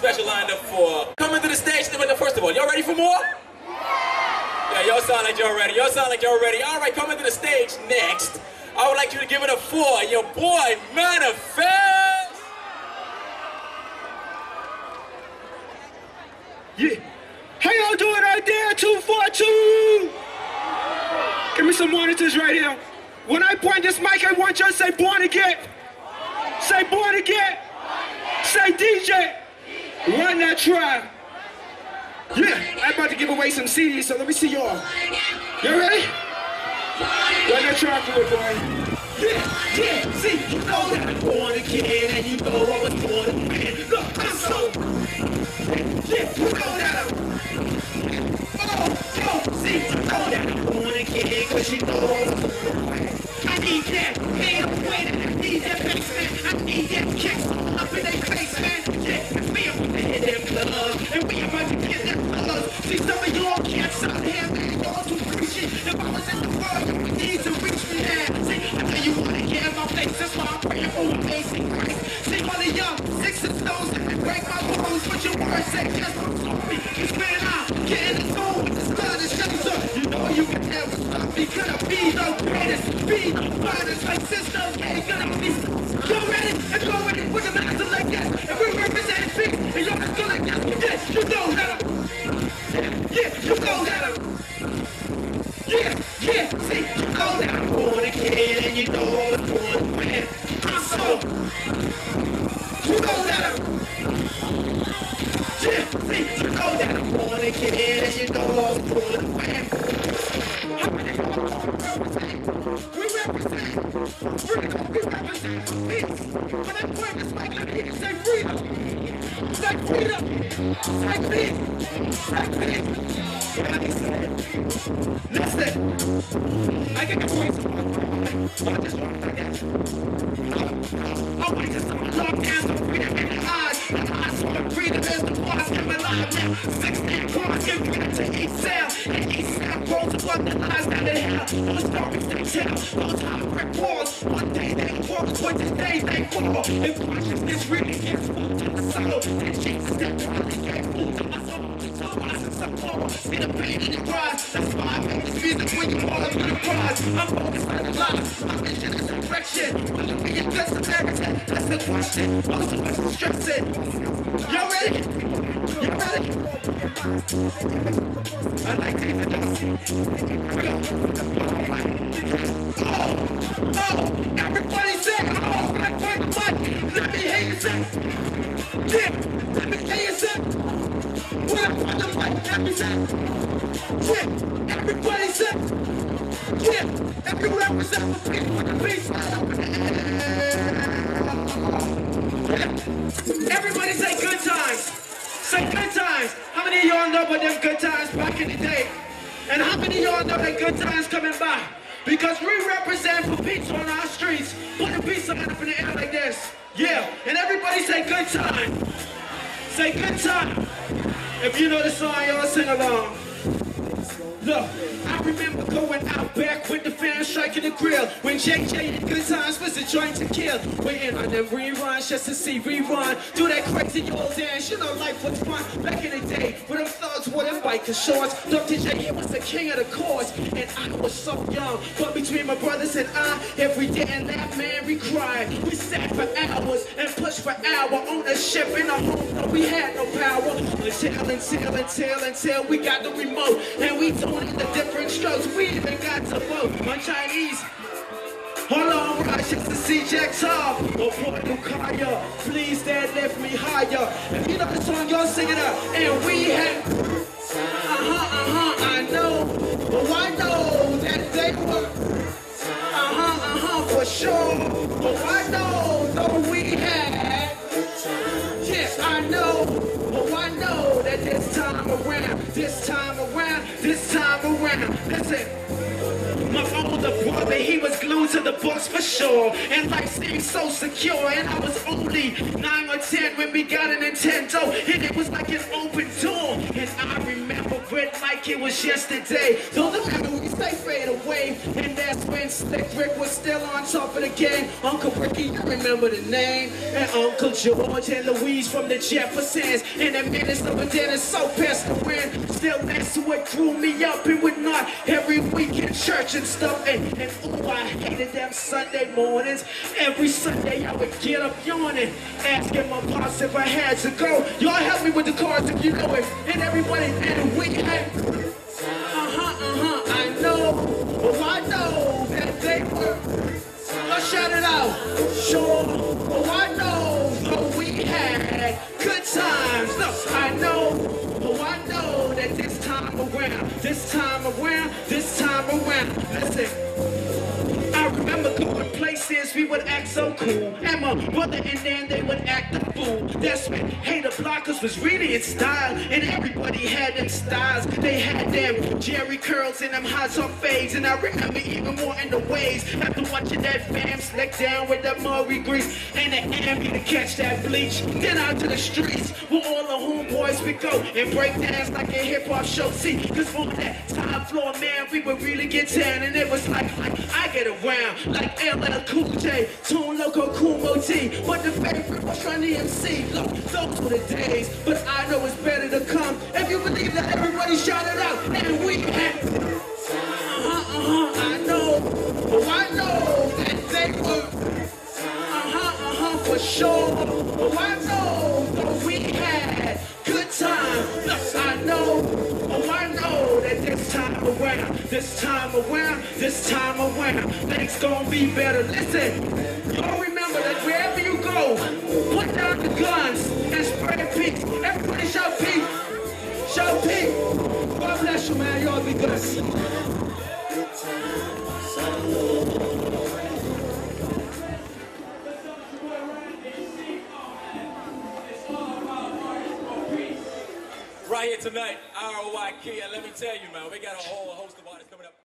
special lineup for coming to the stage. First of all, y'all ready for more? Yeah, y'all sound like y'all ready. Y'all sound like y'all ready. All right, coming to the stage next. I would like you to give it up for your boy Manifest. Yeah. How y'all doing out there? 242. Give me some monitors right here. When I point this mic, I want you to say born again. Say born again. Say DJ. Run that track. Yeah, I'm about to give away some CDs, so let me see y'all. You ready? Run that track for it, boy. Yeah, see, you know that I'm born again, and you know I was born again. Look, I'm so... Yeah, you know that I'm... Oh, see, you know that I'm born again, cause you know I was born again. I need that, ain't no way that I need that bass, man. I need that kick up in their face, man. Yeah, we about to hit them clubs, and we about to get them colors. See, some of y'all cats out here, man, y'all too preachy. If I was in the world, you would need to reach me now. See, I know you wanna hear my face, that's why I'm praying for amazing grace. See, all the young 6 and stones that break my bones, but your words say just don't stop me. Cause man, I'm getting the zone with the sun and shut up. You know you can never stop me, gonna be the greatest, be the finest, like Sister K, gonna be. You ready? And go with it with the master like that. And we represent things, and you're not gonna get this. You know that I'm. Yeah, you know that I'm. Yeah, see, you know that I'm born again, and you know I was born again. I'm so. You know that I'm. Yeah, see, you know that I'm born again, and you know I was born again. We represent peace. When I point this mic out here, say freedom. Say freedom. Say peace. Say peace. Listen, I get the voice of my I just want to get I want to some love and freedom in the eyes. And I saw freedom as the boss in my life now. 16 cross and freedom to each cell. And each cell grows above the lies that they have. Those stories they tell, those high brick walls. One day they walk, but today they fall. If consciousness really gets full to the soul, then Jesus that probably gave food to my soul. So I said some more, see the pain in your eyes. That's why I make this music when you fall up to the prize. I'm focused on the lies, my mission is direction. Will it be a good Samaritan? That's the question, most of us are stressing. Y'all ready? Y'all ready? I like David Dawson. Oh, everybody say, oh, black boy, what? Let me hear you say. Yeah, let me hear you say. What up on the mic, let me say. Yeah, everybody say. Yeah, every represent for people with the peace. Everybody say good times. Say good times. How many of y'all know about them good times back in the day? And how many of y'all know that good times coming by? Because we represent for peace on our streets. Put a peace sign up in the air like this. Yeah, and everybody say good time. Say good time. If you know the song, y'all sing along. Look, I remember going out back with the fans striking the grill. When JJ and Good Times was a joint to kill. Waiting on them reruns just to see rerun. Do that crazy old dance, you know life was fun. Back in the day, when them thugs wore them biker shorts. Dr. J, he was the king of the chorus. And I was so young, but between my brothers and I, every day and that man we cried. We sat for hours and pushed for hours on the ship in a home, but we had no power. Until we got the remote. And we doing the different strokes, we even got to vote on Chinese. Hold on, I just to see Jack Top. Oh boy, Lukaya, please dad lift me higher. If you know the song, y'all sing it out. And we had I know. But I know that they were for sure. But I know though we had. Yes, I know. But I know that this time around, listen. My older brother, he was glued to the books for sure. And life seemed so secure. And I was only 9 or 10 when we got a Nintendo. And it was like an open door. And I remember it like it was yesterday. Though the memories they fade away. And that's when Slick Rick was still on top of the game. Uncle Ricky, you remember the name. And Uncle George and Louise from the Jeffersons. And the minutes of a dinner so pissed to win. Still that's what grew me up and would not every week in church and stuff. And ooh, I hated them Sunday mornings. Every Sunday I would get up yawning, asking my boss if I had to go. Y'all help me with the cards if you know it. And everybody, and we had, I know, oh I know that they were. Let's shout it out. Sure, oh I know, oh we had good times. Look, I know, oh I know that this time around, listen. I remember going places we would act so cool. And my brother and then they would act a fool. That's when Hater Blockers was really in style. And everybody had them styles. They had them Jerry curls and them hot top fades. And I remember even more in the ways. After watching that fam slick down with that Murray grease. And the ambi to catch that bleach. Then out to the streets where all the homeboys would go. And break dance like a hip hop show. See, cause on that time floor, man, we would really get down. And it was like I get around. Like LL Cool J, Tune Loco, Kumo T. But the favorite was Run DMC. Look, those were the days, but I know it's better to come. If you believe that, everybody shout it out. And we had, I know, oh I know that they were, for sure. Oh I know that we had good time. Look, I know, oh I know that this time around, things gonna be better. Listen, y'all remember that wherever you go, put down the guns and spread peace. Everybody shout peace. Shout peace. God bless you, man. Y'all be good. Right here tonight, ROI Kia. Let me tell you, man, we got a whole host of artists coming up.